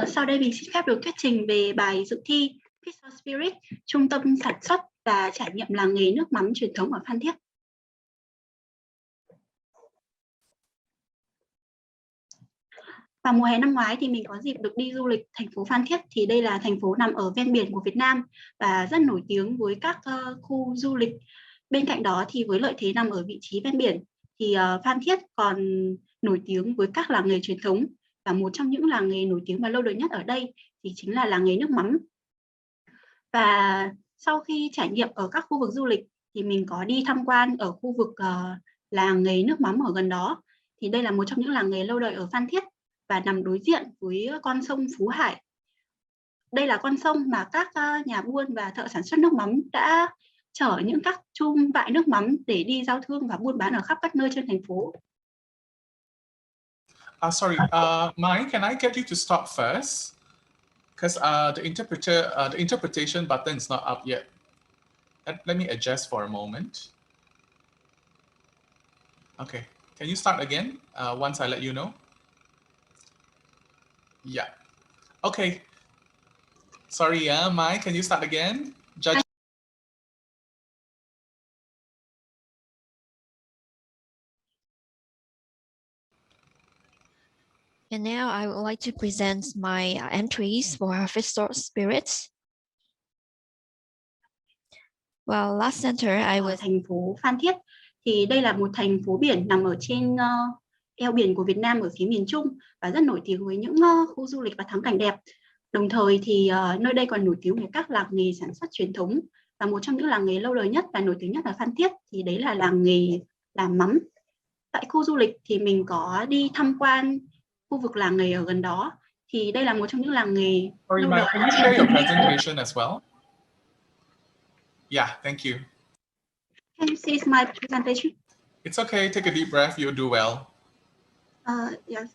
Sau đây mình xin phép được thuyết trình về bài dự thi Fish Spirit, Trung tâm sản xuất và trải nghiệm làng nghề nước mắm truyền thống ở Phan Thiết. Vào mùa hè năm ngoái thì mình có dịp được đi du lịch thành phố Phan Thiết. Thì đây là thành phố nằm ở ven biển của Việt Nam và rất nổi tiếng với các khu du lịch. Bên cạnh đó thì với lợi thế nằm ở vị trí ven biển thì Phan Thiết còn nổi tiếng với các làng nghề truyền thống, và một trong những làng nghề nổi tiếng và lâu đời nhất ở đây thì chính là làng nghề nước mắm. Và sau khi trải nghiệm ở các khu vực du lịch thì mình có đi tham quan ở khu vực làng nghề nước mắm ở gần đó. Thì đây là một trong những làng nghề lâu đời ở Phan Thiết và nằm đối diện với con sông Phú Hải. Đây là con sông mà các nhà buôn và thợ sản xuất nước mắm đã chở những các chum vại nước mắm để đi giao thương và buôn bán ở khắp các nơi trên thành phố. Sorry, Mai, can I get you to stop first? Because the interpretation button is not up yet. Let me adjust for a moment. Okay, can you start again once I let you know? Yeah. Okay. Sorry, Mai, can you start again? Judge. And now I would like to present my entries for Fish Spirits. Well, last center I was thành phố Phan Thiết. Thì đây là một thành phố biển nằm ở trên eo biển của Việt Nam ở phía miền Trung và rất nổi tiếng với những khu du lịch và thắng cảnh đẹp. Đồng thời thì nơi đây còn nổi tiếng với các làng nghề sản xuất truyền thống, và một trong những làng nghề lâu đời nhất và nổi tiếng nhất ở Phan Thiết thì đấy là làng nghề làm mắm. Tại khu du lịch thì mình có đi tham quan khu vực làng nghề ở gần đó. Thì đây là một trong những làng nghề lâu đời. Can you share your presentation as well? Yeah, thank you. Can you see my presentation? It's okay. Take a deep breath. You'll do well. Yes.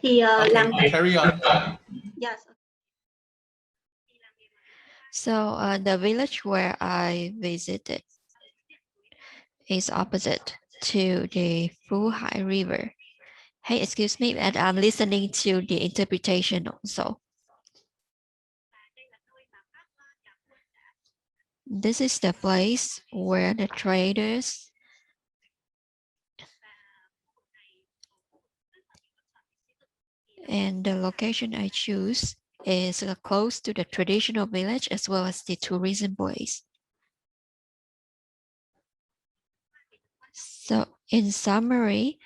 Thì okay, carry on. Yes. So the village where I visited is opposite to the Phú Hải River. Hey, excuse me, and I'm listening to the interpretation also. This is the place where the traders and the location I choose is close to the traditional village as well as the tourism place. So in summary,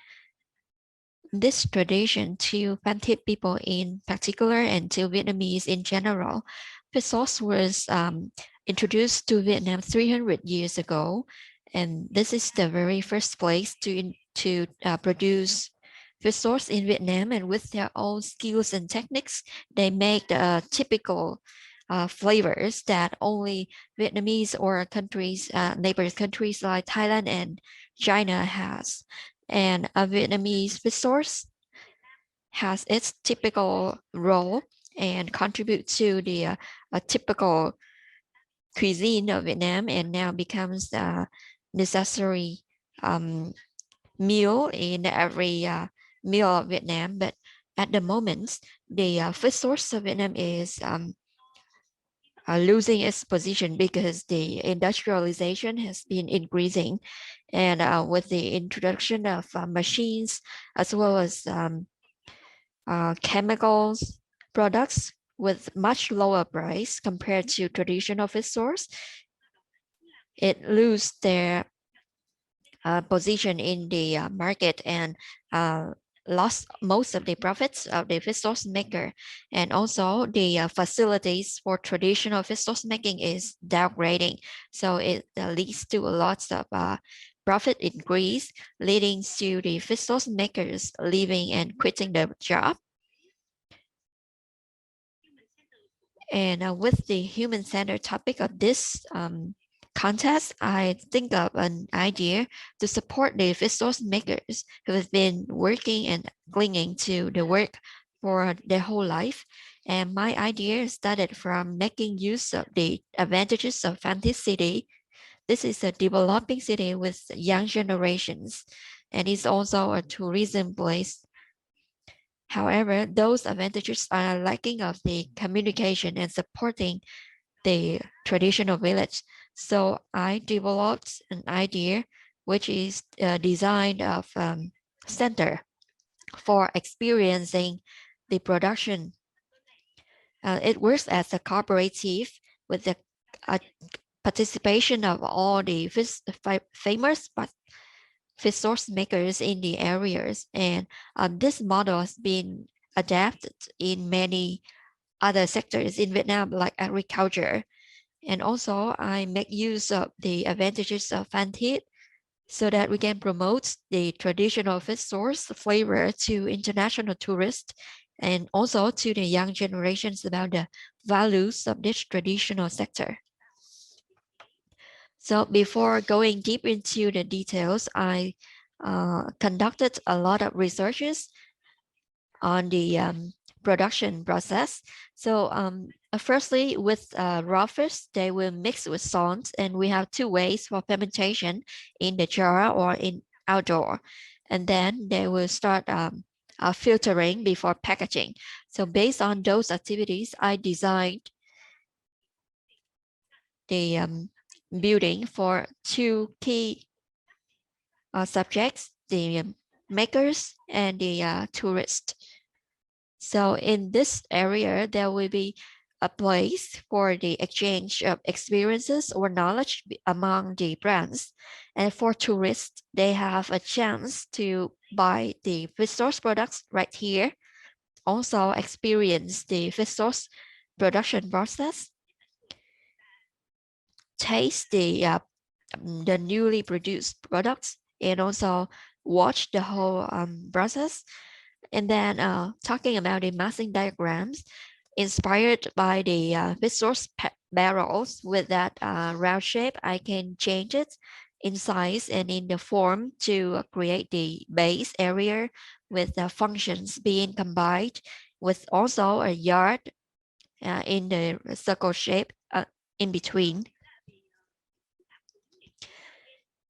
this tradition to Phan Thiết people in particular and to Vietnamese in general, fish sauce was introduced to Vietnam 300 years ago, and this is the very first place to produce fish sauce in Vietnam. And with their own skills and techniques, they make the typical flavors that only Vietnamese or countries, neighbor countries like Thailand and China has. And a Vietnamese fish sauce has its typical role and contribute to the typical cuisine of Vietnam, and now becomes a necessary meal in every meal of Vietnam. But at the moment, the fish sauce of Vietnam is losing its position because the industrialization has been increasing, and with the introduction of machines as well as chemicals products with much lower price compared to traditional fish source, it lose their position in the market and lost most of the profits of the fish sauce maker. And also the facilities for traditional fish sauce making is downgrading. So it leads to a lot of profit increase, leading to the fish sauce makers leaving and quitting the job. And with the human-centered topic of this contest, I think of an idea to support the fish sauce makers who have been working and clinging to the work for their whole life. And my idea started from making use of the advantages of Phan Thiết City. This is a developing city with young generations, and it's also a tourism place. However, those advantages are lacking of the communication and supporting the traditional village. So I developed an idea which is designed of center for experiencing the production. It works as a cooperative with the participation of all the famous fish source makers in the areas. And this model has been adapted in many other sectors in Vietnam, like agriculture. And also I make use of the advantages of Phan Thiết so that we can promote the traditional fish source flavor to international tourists and also to the young generations about the values of this traditional sector. So before going deep into the details, I conducted a lot of researches on the production process. So firstly, with raw fish, they will mix with salt, and we have two ways for fermentation: in the jar or in outdoor. And then they will start filtering before packaging. So based on those activities, I designed the building for two key subjects: the makers and the tourists. So in this area, there will be a place for the exchange of experiences or knowledge among the brands. And for tourists, they have a chance to buy the fish source products right here, also experience the fish source production process, taste the newly produced products, and also watch the whole process. And then talking about the massing diagrams, inspired by the fish source barrels with that round shape, I can change it in size and in the form to create the base area with the functions being combined with also a yard in the circle shape in between.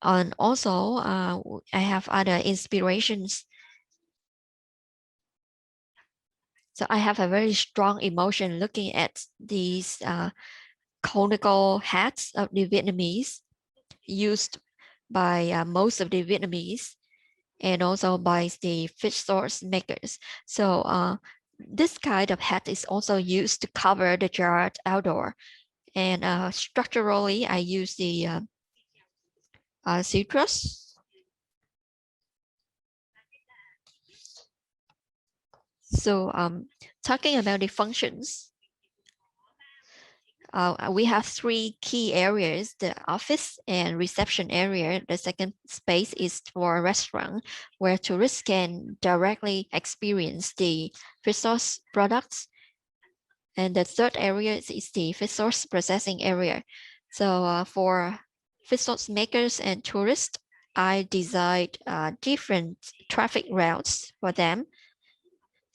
And also I have other inspirations. So I have a very strong emotion looking at these conical hats of the Vietnamese used by most of the Vietnamese and also by the fish source makers. So this kind of hat is also used to cover the jar outdoor. And structurally, I use the citrus. So talking about the functions, we have three key areas: the office and reception area. The second space is for a restaurant where tourists can directly experience the fish source products. And the third area is the fish source processing area. So for fish source makers and tourists, I designed different traffic routes for them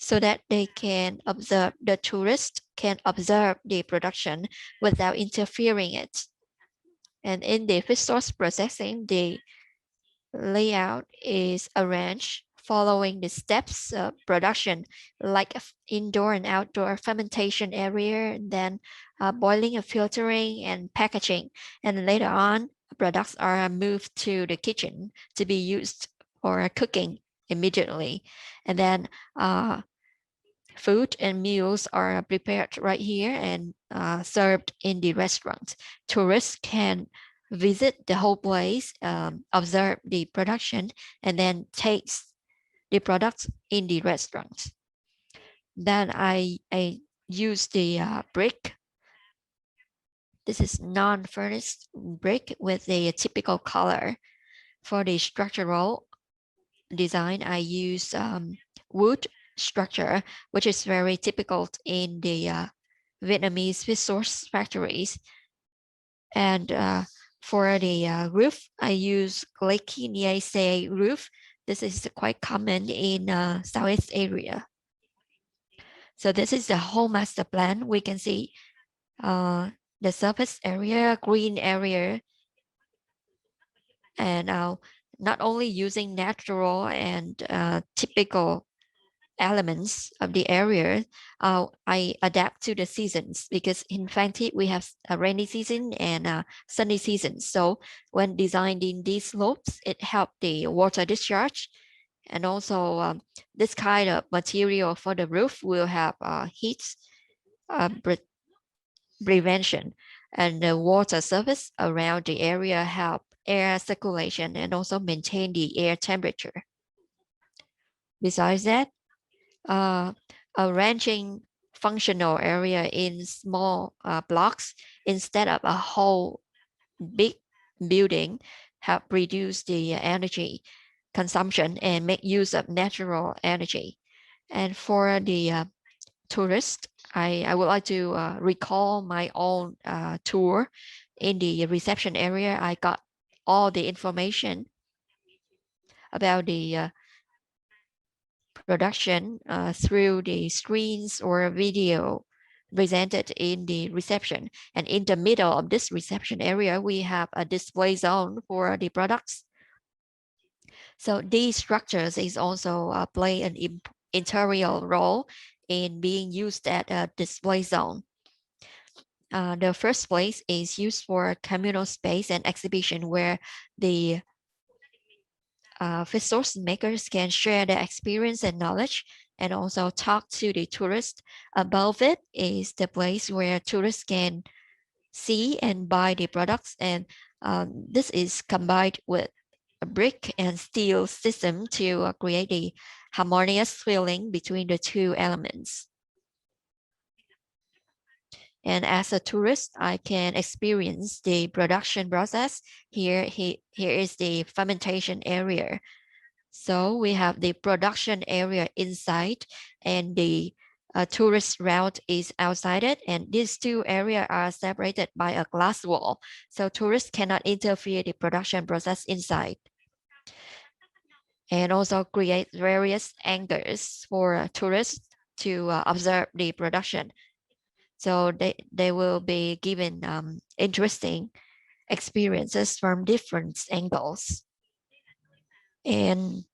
so that they can observe, the tourists can observe the production without interfering it. And in the fish source processing, the layout is arranged following the steps of production, like indoor and outdoor fermentation area, and then boiling and filtering and packaging. And later on, products are moved to the kitchen to be used for cooking immediately. And then food and meals are prepared right here and served in the restaurant. Tourists can visit the whole place, observe the production, and then taste the products in the restaurant. Then I use the brick. This is non-furnished brick with a typical color. For the structural design, I use wood structure, which is very typical in the Vietnamese fish source factories. And for the roof, I use glacis roof. This is quite common in Southeast area. So this is the whole master plan. We can see the surface area, green area, and not only using natural and typical elements of the area, I adapt to the seasons, because in Phan we have a rainy season and a sunny season. So when designing these slopes, it helped the water discharge. And also this kind of material for the roof will have heat prevention, and the water surface around the area help air circulation and also maintain the air temperature. Besides that, arranging functional area in small blocks instead of a whole big building help reduce the energy consumption and make use of natural energy. And for the tourist, I would like to recall my own tour. In the reception area, I got all the information about the production through the screens or video presented in the reception. And in the middle of this reception area, we have a display zone for the products. So these structures is also play an integral role in being used at a display zone. The first place is used for communal space and exhibition, where the resource makers can share their experience and knowledge and also talk to the tourists. Above it is the place where tourists can see and buy the products, and this is combined with a brick and steel system to create a harmonious feeling between the two elements. And as a tourist, I can experience the production process. Here is the fermentation area. So we have the production area inside, and the tourist route is outside it. And these two areas are separated by a glass wall, so tourists cannot interfere the production process inside. And also create various angles for tourists to observe the production. So they will be given interesting experiences from different angles. And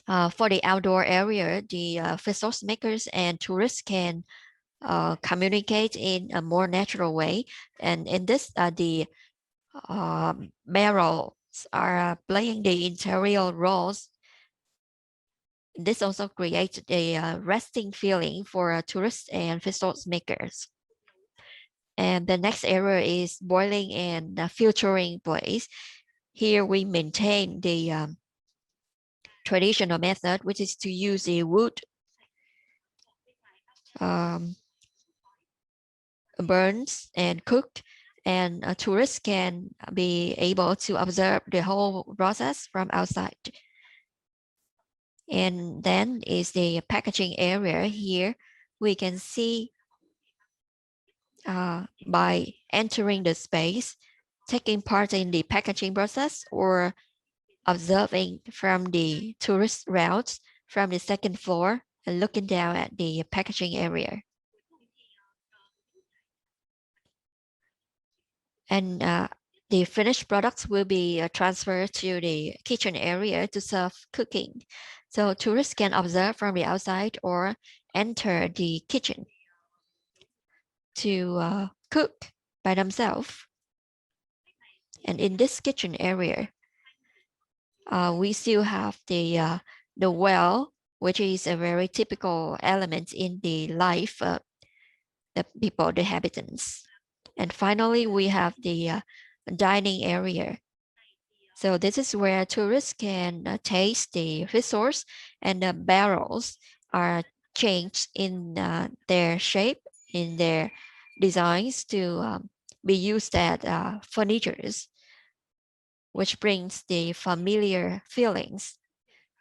for the outdoor area, the resource makers and tourists can communicate in a more natural way. And in this, the barrels are playing the interior roles. This also creates a resting feeling for tourists and resource makers. And the next area is boiling and filtering place. Here we maintain the traditional method, which is to use a wood burns and cooked, and tourists can be able to observe the whole process from outside. And then is the packaging area. Here we can see by entering the space, taking part in the packaging process, or observing from the tourist routes from the second floor and looking down at the packaging area. And the finished products will be transferred to the kitchen area to serve cooking. So tourists can observe from the outside or enter the kitchen to cook by themselves. And in this kitchen area, we still have the well, which is a very typical element in the life of the people, the inhabitants. And finally, we have the dining area. So this is where tourists can taste the resource, and the barrels are changed in their shape, in their designs to be used as furnitures, which brings the familiar feelings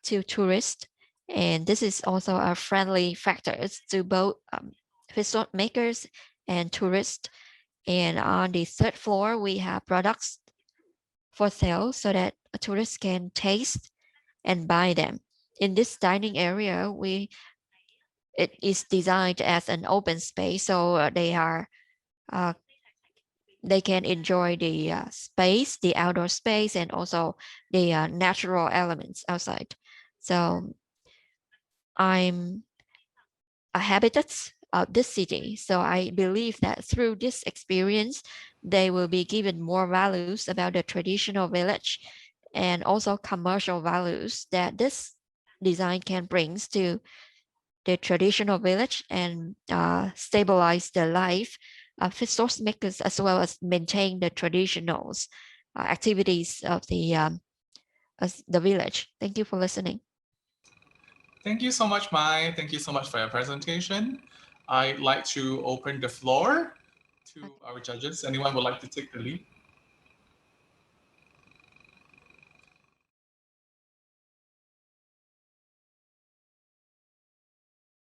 to tourists. And this is also a friendly factor to both resort makers and tourists. And on the third floor, we have products for sale so that tourists can taste and buy them. In this dining area, we it is designed as an open space, so they can enjoy the space, the outdoor space, and also the natural elements outside. So I'm a habitat of this city. So I believe that through this experience, they will be given more values about the traditional village and also commercial values that this design can bring to the traditional village and stabilize the life of resource makers, as well as maintain the traditional activities of the village. Thank you for listening. Thank you so much, Mai. Thank you so much for your presentation. I'd like to open the floor to our judges. Anyone would like to take the lead?